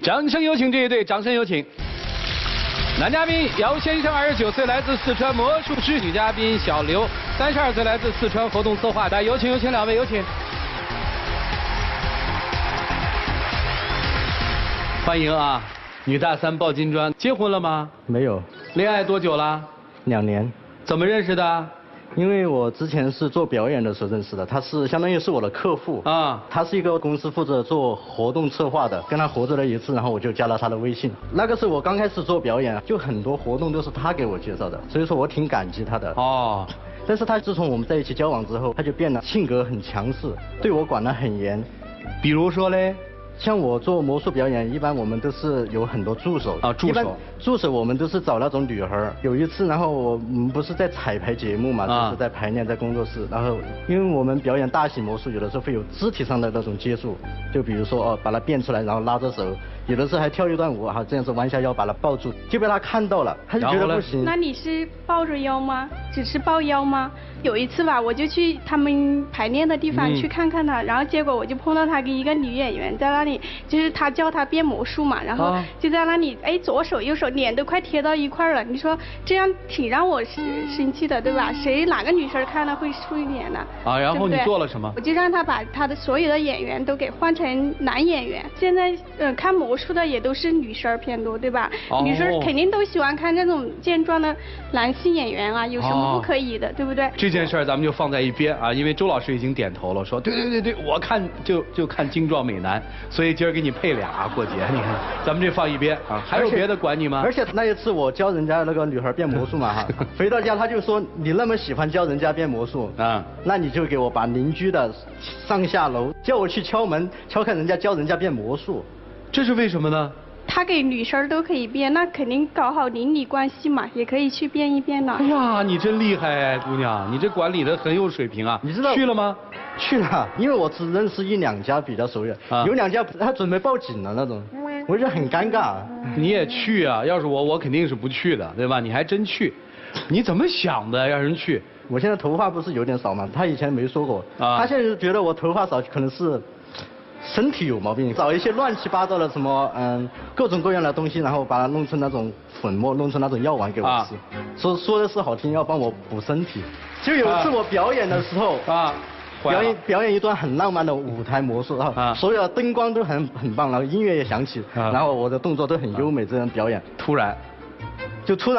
掌声有请这一对，掌声有请。男嘉宾姚先生29岁，来自四川魔术师；女嘉宾小刘32岁，来自四川活动策划。来，有请两位，有请。欢迎啊，女大三抱金砖，结婚了吗？没有。恋爱多久了2年。怎么认识的？因为我之前是做表演的时候认识的，他是相当于是我的客户啊。他是一个公司负责做活动策划的，跟他合作了一次，然后我就加了他的微信。那个是我刚开始做表演，就很多活动都是他给我介绍的，所以说我挺感激他的。哦。但是他自从我们在一起交往之后，他就变了，性格很强势，对我管得很严。比如说嘞？像我做魔术表演，一般我们都是有很多助手啊，助手我们都是找那种女孩。有一次，然后我们不是在彩排节目嘛，就是在排练，在工作室。然后因为我们表演大型魔术，有的时候会有肢体上的那种接触，就比如说把它变出来，然后拉着手，有的时候还跳一段舞，这样子弯下腰把它抱住，就被他看到了，他就觉得不行。那你是抱着腰吗？只是抱腰吗？有一次吧，我就去他们排练的地方去看看他，然后结果我就碰到他跟一个女演员在那里，就是他教他变魔术嘛，然后就在那里，左手右手脸都快贴到一块了。你说这样挺让我生气的，对吧？哪个女生看了会顺眼呢？啊，然后你做了什么？我就让他把他的所有的演员都给换成男演员。现在看魔术的也都是女生偏多，对吧？女生肯定都喜欢看这种健壮的男性演员啊，有什么不可以的，对不对？这件事儿咱们就放在一边啊，因为周老师已经点头了，说对，我看就看精壮美男，所以今儿给你配俩过节，你看，咱们这放一边啊。还有别的管你吗？而且那一次我教人家那个女孩变魔术嘛回到家他就说你那么喜欢教人家变魔术啊，那你就给我把邻居的上下楼叫我去敲门敲开人家教人家变魔术，这是为什么呢？他给女生都可以变，那肯定搞好邻里关系嘛，也可以去变一变了。哎呀，你真厉害，姑娘，你这管理的很有水平啊。你知道去了吗？去了，因为我只认识1、2家比较熟人，有2家他准备报警了那种，我觉得很尴尬。你也去啊？要是我肯定是不去的，对吧？你还真去，你怎么想的？让人去？我现在头发不是有点少吗？他以前没说过，他现在就觉得我头发少可能是身体有毛病，找一些乱七八糟的什么各种各样的东西，然后把它弄成那种粉末，弄成那种药丸给我吃。说的是好听，要帮我补身体。就有一次我表演的时候表演一段很浪漫的舞台魔术，然后所有的灯光都很棒，然后音乐也响起，然后我的动作都很优美，这样表演，突然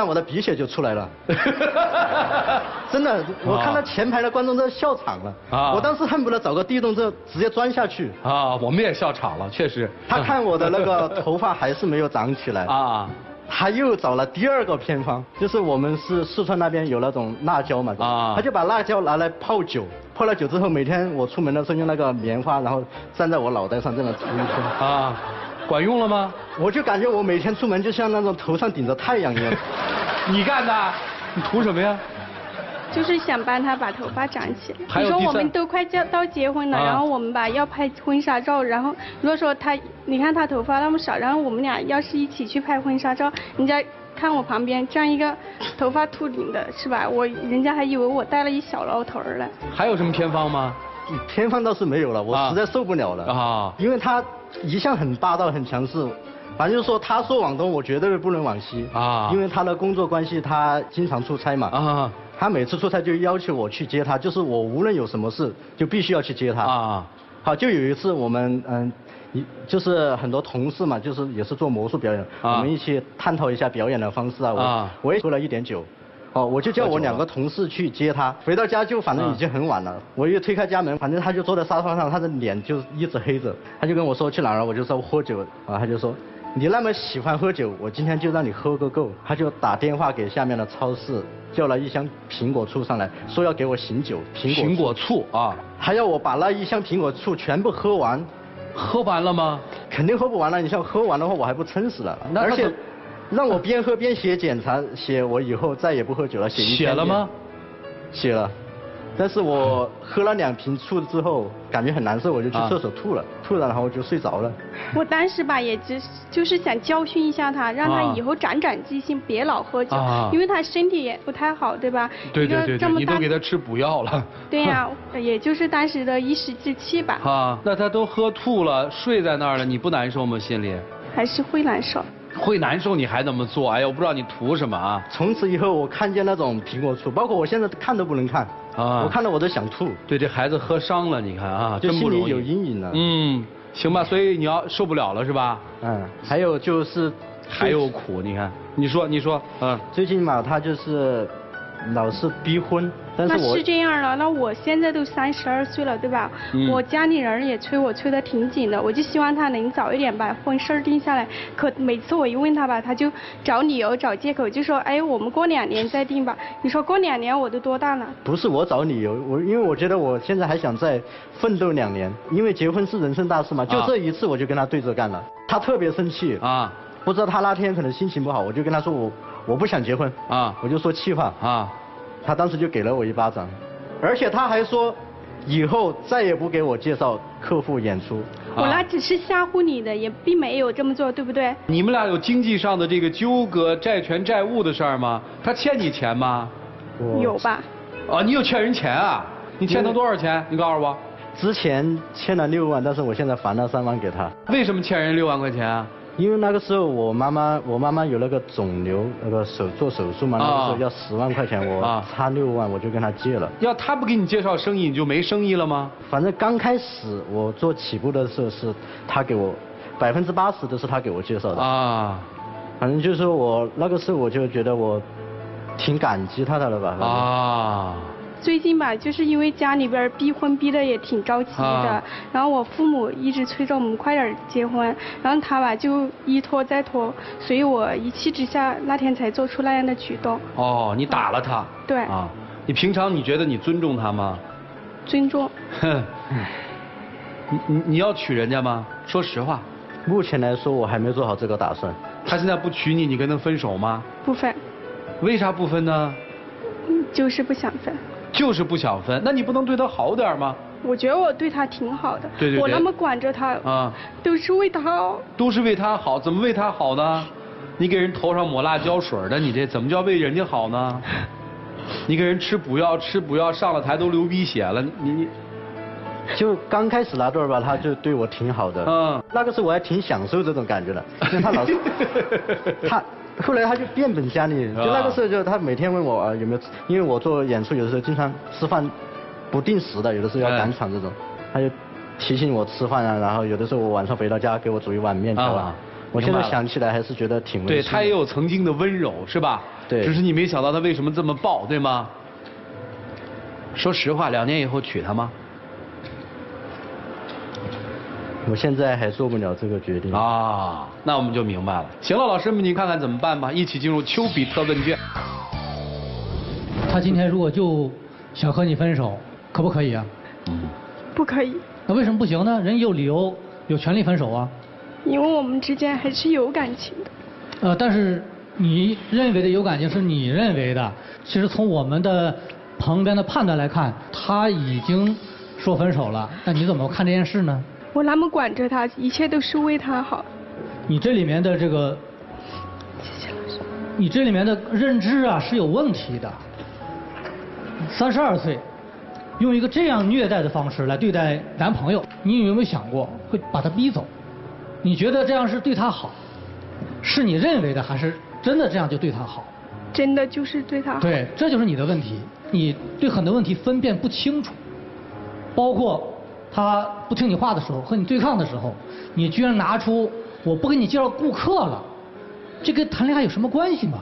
我的鼻血就出来了，真的，我看到前排的观众都笑场了，我当时恨不得找个地洞就直接钻下去。我们也笑场了，确实。他看我的那个头发还是没有长起来他又找了第2个偏方，就是我们是四川那边有那种辣椒嘛，他就把辣椒拿来泡酒，泡了酒之后，每天我出门的时候用那个棉花，然后站在我脑袋上这样涂一圈管用了吗？我就感觉我每天出门就像那种头上顶着太阳一样。你干的？你涂什么呀？就是想帮他把头发长起来。你说我们都快到结婚了，然后我们要拍婚纱照，然后如果说你看他头发那么少，然后我们俩要是一起去拍婚纱照，人家看我旁边这样一个头发秃顶的，是吧？人家还以为我带了一小老头儿了。还有什么偏方吗？偏方倒是没有了，我实在受不了了因为他一向很霸道很强势。反正就是说，他说往东，我绝对不能往西因为他的工作关系，他经常出差嘛他每次出差就要求我去接他，就是我无论有什么事就必须要去接他好，就有一次我们就是很多同事嘛，就是也是做魔术表演我们一起探讨一下表演的方式我也喝了1点酒我就叫我2个同事去接他，回到家就反正已经很晚了，我一推开家门，反正他就坐在沙发上，他的脸就一直黑着，他就跟我说去哪儿了，我就说喝酒他就说你那么喜欢喝酒，我今天就让你喝个够。他就打电话给下面的超市，叫了1箱苹果醋上来，说要给我醒酒。苹果醋还要我把那1箱苹果醋全部喝完。喝完了吗？肯定喝不完了，你像喝完的话我还不撑死了。而且让我边喝边写检查，写我以后再也不喝酒了，写了吗？写了。但是我喝了2瓶醋之后，感觉很难受，我就去厕所吐了，然后我就睡着了。我当时吧，也就是想教训一下他，让他以后长记性，别老喝酒，因为他身体也不太好，对吧？对，你都给他吃补药了。对呀，也就是当时的一时之气吧。那他都喝吐了，睡在那儿了，你不难受吗？心里？还是会难受。会难受你还那么做？哎呀，我不知道你图什么啊！从此以后我看见那种苹果醋，包括我现在看都不能看啊，我看了我都想吐。对，这孩子喝伤了，你看啊，就真不容易。心里有阴影了。行吧，所以你要受不了了是吧？还有就是还有苦，你看，你说，最近嘛，他就是老是逼婚，但是那是这样了，那我现在都32岁了，对吧？我家里人也催我催得挺紧的，我就希望他能早一点把婚事定下来。可每次我一问他吧，他就找理由找借口，就说哎，我们过2年再定吧。你说过2年我都多大了？不是我找理由，因为我觉得我现在还想再奋斗2年，因为结婚是人生大事嘛。就这一次我就跟他对着干了，他特别生气啊。不知道他那天可能心情不好，我就跟他说我不想结婚啊，我就说气话啊，他当时就给了我1巴掌，而且他还说以后再也不给我介绍客户演出。我那只是吓唬你的，也并没有这么做，对不对？你们俩有经济上的这个纠葛、债权债务的事儿吗？他欠你钱吗？有吧。你有欠人钱啊？你欠他多少钱？你告诉我。之前欠了6万，但是我现在还了3万给他。为什么欠人6万块钱啊？因为那个时候我妈妈有那个肿瘤，那个做手术嘛，那个时候要10万块钱，我差6万，我就跟他借了。要他不给你介绍生意，你就没生意了吗？反正刚开始我做起步的时候是他给我80%都是他给我介绍的啊。反正就是我那个时候我就觉得我挺感激他的了吧。啊。最近吧，就是因为家里边逼婚逼的也挺着急的，然后我父母一直催着我们快点结婚，然后他吧就一拖再拖，所以我一气之下那天才做出那样的举动。你打了他？对。你平常你觉得你尊重他吗？尊重。你要娶人家吗？说实话。目前来说我还没做好这个打算。他现在不娶你，你跟他分手吗？不分。为啥不分呢？就是不想分。就是不想分，那你不能对他好点吗？我觉得我对他挺好的，对，我那么管着他都是为他好。都是为他好，怎么为他好呢？你给人头上抹辣椒水的，你这怎么叫为人家好呢？你给人吃补药上了台都流鼻血了，你就刚开始那段吧，他就对我挺好的，那个时候我还挺享受这种感觉的，因为他老是后来他就变本加厉，就那个时候就他每天问我有没有，因为我做演出有的时候经常吃饭不定时的，有的时候要赶场这种，他就提醒我吃饭啊，然后有的时候我晚上回到家给我煮一碗面条啊。我现在想起来还是觉得挺温馨的。对，他也有曾经的温柔，是吧？对。只是你没想到他为什么这么暴，对吗？说实话，2年以后娶她吗？我现在还做不了这个决定啊，那我们就明白了。行了，老师们，您看看怎么办吧。一起进入丘比特问卷。他今天如果就想和你分手，可不可以啊？不可以。那为什么不行呢？人有理由，有权利分手啊。因为我们之间还是有感情的。但是你认为的有感情是你认为的，其实从我们的旁边的判断来看，他已经说分手了。那你怎么看这件事呢？我那么管着他，一切都是为他好。你这里面的这个，谢谢老师。你这里面的认知啊是有问题的。32岁，用一个这样虐待的方式来对待男朋友，你有没有想过会把他逼走？你觉得这样是对他好，是你认为的，还是真的这样就对他好？真的就是对他好。对，这就是你的问题，你对很多问题分辨不清楚，包括他不听你话的时候，和你对抗的时候，你居然拿出我不给你介绍顾客了，这跟谈恋爱有什么关系吗？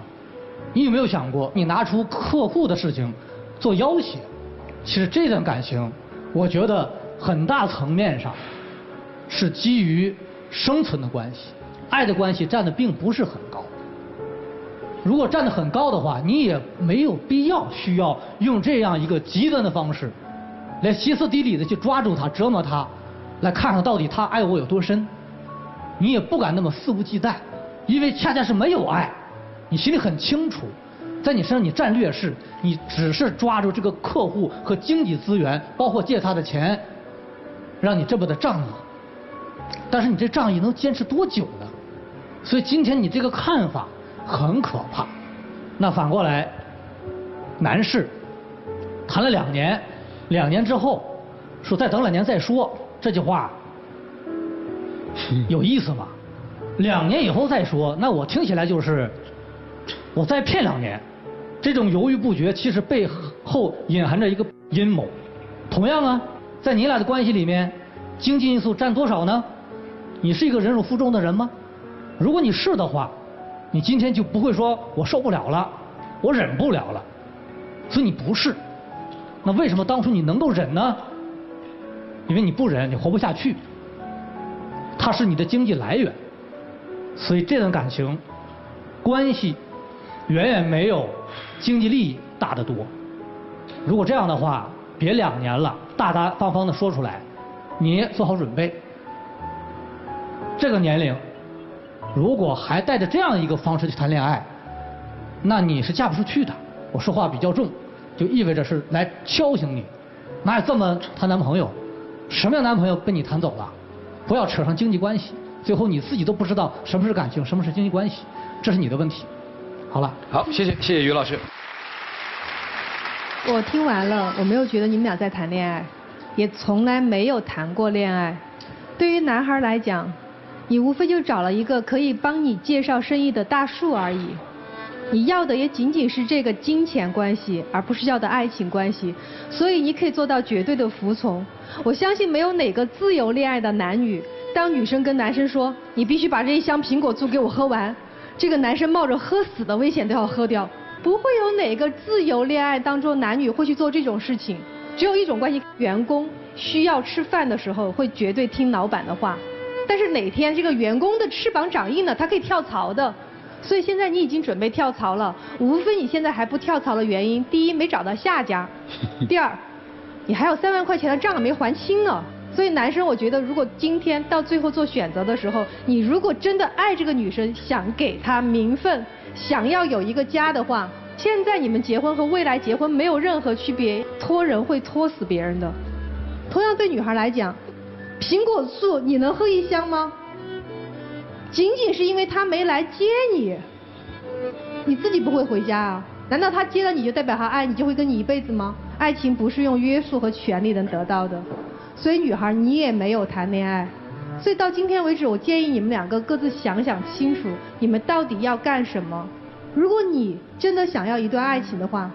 你有没有想过，你拿出客户的事情做要挟？其实这段感情，我觉得很大层面上是基于生存的关系，爱的关系占的并不是很高。如果占得很高的话，你也没有必要需要用这样一个极端的方式来歇斯底里的去抓住他、折磨他，来看看到底他爱我有多深。你也不敢那么肆无忌惮，因为恰恰是没有爱，你心里很清楚，在你身上你占劣势，你只是抓住这个客户和经济资源，包括借他的钱，让你这么的仗义。但是你这仗义能坚持多久呢？所以今天你这个看法很可怕。那反过来，男士谈了2年，2年之后说再等2年再说，这句话有意思吗？ 2年以后再说，那我听起来就是我再骗2年。这种犹豫不决，其实背后隐含着一个阴谋。同样啊，在你俩的关系里面，经济因素占多少呢？你是一个忍辱负重的人吗？如果你是的话，你今天就不会说我受不了了，我忍不了了。所以你不是。那为什么当初你能够忍呢？因为你不忍，你活不下去。它是你的经济来源。所以这段感情关系远远没有经济利益大得多。如果这样的话，别2年了，大大方方的说出来，你做好准备。这个年龄，如果还带着这样一个方式去谈恋爱，那你是嫁不出去的。我说话比较重，就意味着是来敲醒你。哪有这么谈男朋友？什么样男朋友被你谈走了？不要扯上经济关系，最后你自己都不知道什么是感情，什么是经济关系，这是你的问题。好了，好，谢谢于老师。我听完了，我没有觉得你们俩在谈恋爱，也从来没有谈过恋爱。对于男孩来讲，你无非就找了一个可以帮你介绍生意的大树而已。你要的也仅仅是这个金钱关系，而不是要的爱情关系。所以你可以做到绝对的服从。我相信没有哪个自由恋爱的男女，当女生跟男生说你必须把这一箱苹果醋给我喝完，这个男生冒着喝死的危险都要喝掉。不会有哪个自由恋爱当中男女会去做这种事情。只有一种关系，员工需要吃饭的时候会绝对听老板的话，但是哪天这个员工的翅膀长硬了，他可以跳槽的。所以现在你已经准备跳槽了，无非你现在还不跳槽的原因，第一没找到下家，第二你还有3万块钱的账没还清呢。所以男生，我觉得如果今天到最后做选择的时候，你如果真的爱这个女生，想给她名分，想要有一个家的话，现在你们结婚和未来结婚没有任何区别，拖人会拖死别人的。同样对女孩来讲，苹果醋你能喝1箱吗？仅仅是因为他没来接你，你自己不会回家啊？难道他接了你就代表他爱你，就会跟你一辈子吗？爱情不是用约束和权力能得到的。所以女孩，你也没有谈恋爱。所以到今天为止，我建议你们2个各自想想清楚，你们到底要干什么。如果你真的想要一段爱情的话，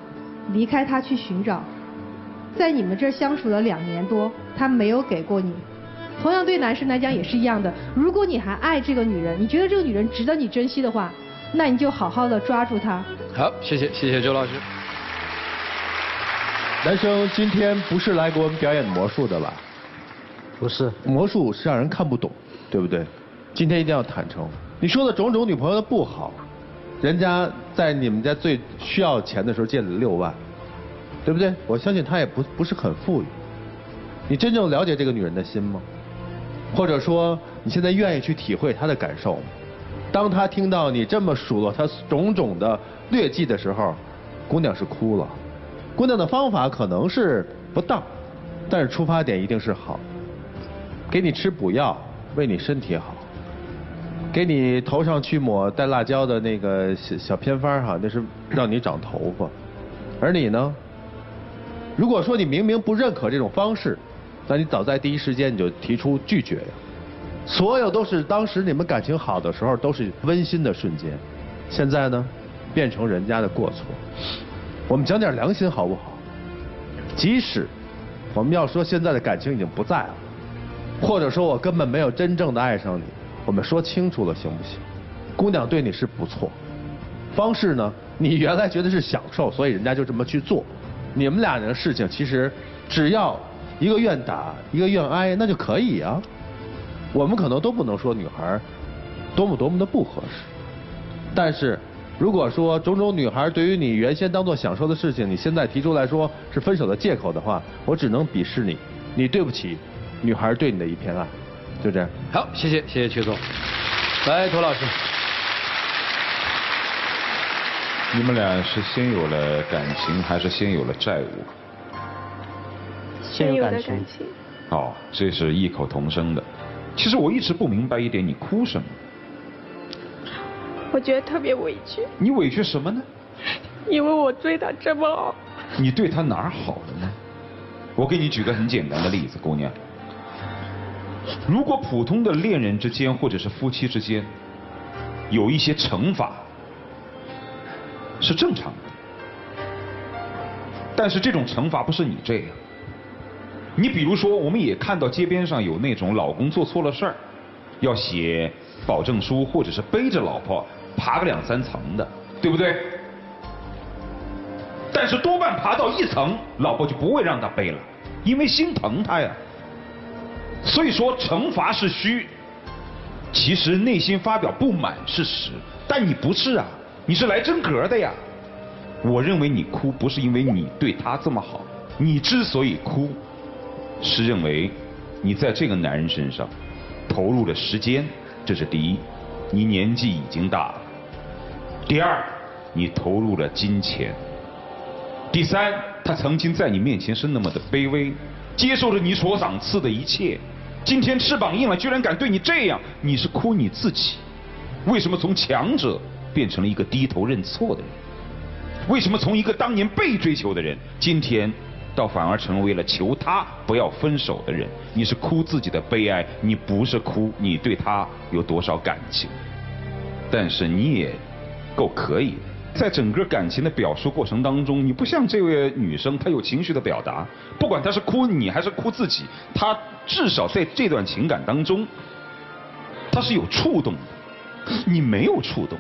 离开他去寻找。在你们这儿相处了2年多，他没有给过你。同样对男生来讲也是一样的，如果你还爱这个女人，你觉得这个女人值得你珍惜的话，那你就好好的抓住她。好，谢谢周老师。男生今天不是来给我们表演魔术的吧？不是，魔术是让人看不懂，对不对？今天一定要坦诚。你说的种种女朋友的不好，人家在你们家最需要钱的时候借了6万，对不对？我相信她也不是很富裕。你真正了解这个女人的心吗？或者说你现在愿意去体会她的感受吗？当她听到你这么数落她种种的劣迹的时候，姑娘是哭了。姑娘的方法可能是不当，但是出发点一定是好。给你吃补药，为你身体好。给你头上去抹带辣椒的那个小偏方哈，那是让你长头发。而你呢？如果说你明明不认可这种方式，那你早在第一时间你就提出拒绝呀。所有都是当时你们感情好的时候，都是温馨的瞬间。现在呢，变成人家的过错。我们讲点良心好不好？即使我们要说现在的感情已经不在了，或者说我根本没有真正的爱上你，我们说清楚了行不行？姑娘对你是不错，方式呢，你原来觉得是享受，所以人家就这么去做。你们俩人的事情其实只要一个愿打一个愿挨，那就可以啊。我们可能都不能说女孩多么的不合适，但是如果说种种女孩对于你原先当做享受的事情，你现在提出来说是分手的借口的话，我只能鄙视你，你对不起女孩对你的一片爱，就这样。好，谢谢曲总。来，涂老师。你们俩是先有了感情，还是先有了债务？先有的感情。哦，这是异口同声的。其实我一直不明白一点，你哭什么？我觉得特别委屈。你委屈什么呢？因为我对他这么好。你对他哪儿好了呢？我给你举个很简单的例子，姑娘。如果普通的恋人之间或者是夫妻之间，有一些惩罚是正常的，但是这种惩罚不是你这样。你比如说，我们也看到街边上有那种老公做错了事儿，要写保证书，或者是背着老婆爬个2、3层的，对不对？但是多半爬到1层，老婆就不会让他背了，因为心疼他呀。所以说惩罚是虚，其实内心发表不满是实，但你不是啊，你是来真格的呀。我认为你哭不是因为你对他这么好，你之所以哭，是认为你在这个男人身上投入了时间，这是第一，你年纪已经大了；第二，你投入了金钱；第三，他曾经在你面前是那么的卑微，接受着你所赏赐的一切，今天翅膀硬了，居然敢对你这样，你是哭你自己。为什么从强者变成了一个低头认错的人？为什么从一个当年被追求的人，今天倒反而成为了求他不要分手的人？你是哭自己的悲哀，你不是哭你对他有多少感情。但是你也够可以的，在整个感情的表述过程当中，你不像这位女生，她有情绪的表达，不管她是哭你还是哭自己，她至少在这段情感当中，她是有触动的，你没有触动。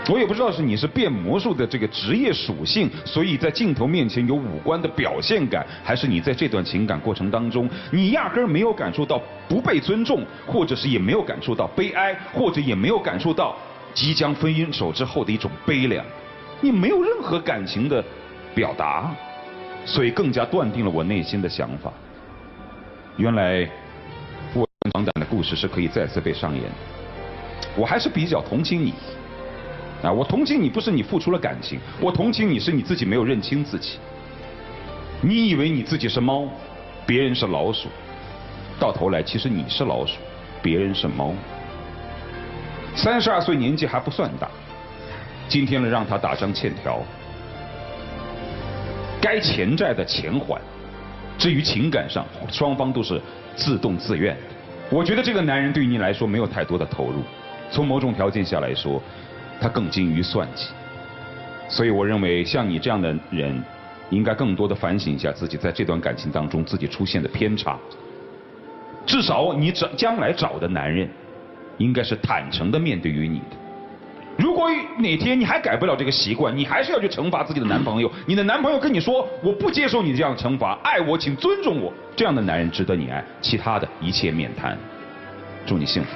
我也不知道是你是变魔术的这个职业属性，所以在镜头面前有五官的表现感，还是你在这段情感过程当中，你压根儿没有感受到不被尊重，或者是也没有感受到悲哀，或者也没有感受到即将分手之后的一种悲凉，你没有任何感情的表达，所以更加断定了我内心的想法。原来我长胆的故事是可以再次被上演的，我还是比较同情你。啊，我同情你不是你付出了感情，我同情你是你自己没有认清自己。你以为你自己是猫，别人是老鼠，到头来其实你是老鼠，别人是猫。32岁年纪还不算大，今天呢让他打张欠条，该钱债的钱还，至于情感上双方都是自动自愿的。我觉得这个男人对于你来说没有太多的投入，从某种条件下来说他更精于算计，所以我认为像你这样的人，应该更多的反省一下自己在这段感情当中自己出现的偏差。至少你将来找的男人，应该是坦诚的面对于你的。如果哪天你还改不了这个习惯，你还是要去惩罚自己的男朋友，你的男朋友跟你说我不接受你这样的惩罚，爱我请尊重我，这样的男人值得你爱，其他的一切免谈。祝你幸福。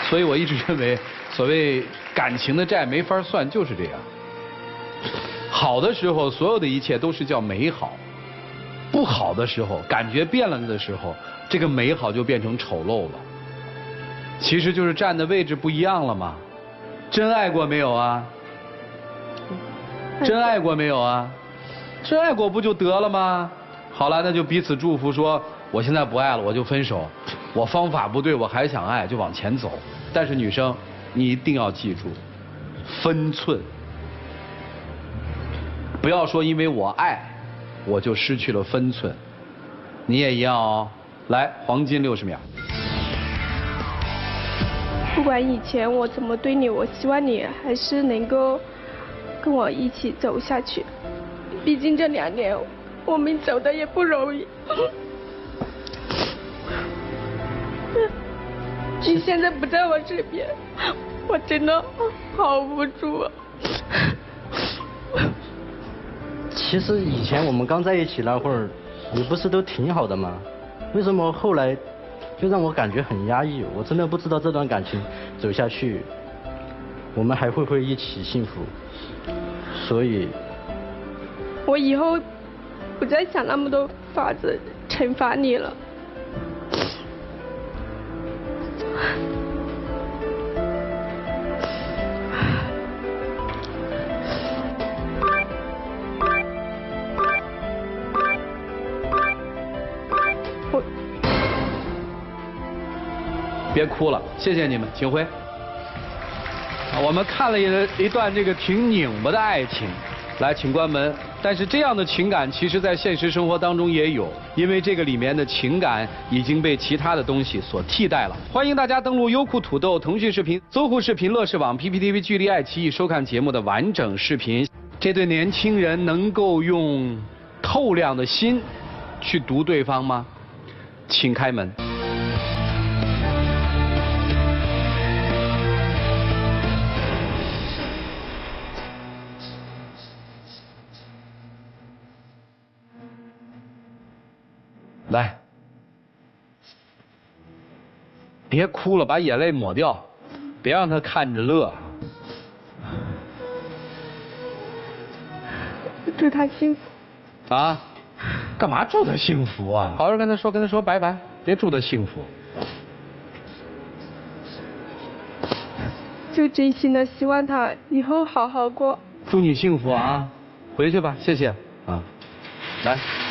所以我一直认为，所谓感情的债没法算，就是这样。好的时候，所有的一切都是叫美好；不好的时候，感觉变了的时候，这个美好就变成丑陋了。其实就是站的位置不一样了嘛。真爱过没有啊？真爱过没有啊？真爱过不就得了吗？好了，那就彼此祝福说，我现在不爱了，我就分手。我方法不对，我还想爱，就往前走。但是女生，你一定要记住，分寸。不要说因为我爱，我就失去了分寸。你也一样哦。来，黄金60秒。不管以前我怎么对你，我希望你还是能够跟我一起走下去。毕竟这2年我们走的也不容易。你现在不在我身边，我真的好无助啊。其实以前我们刚在一起那会儿，你不是都挺好的吗？为什么后来就让我感觉很压抑？我真的不知道这段感情走下去，我们还会不会一起幸福？所以，我以后不再想那么多法子惩罚你了。别哭了，谢谢你们，请回。我们看了一段这个挺拧巴的爱情，来，请关门。但是这样的情感，其实在现实生活当中也有，因为这个里面的情感已经被其他的东西所替代了。欢迎大家登录优酷、土豆、腾讯视频、搜狐视频、乐视网、PPTV、距离爱奇艺收看节目的完整视频。这对年轻人能够用透亮的心去读对方吗？请开门。来，别哭了，把眼泪抹掉，别让他看着乐。祝他幸福。啊？干嘛祝他幸福啊？好好跟他说拜拜，别祝他幸福。就真心的希望他以后好好过。祝你幸福啊！回去吧，谢谢啊。来。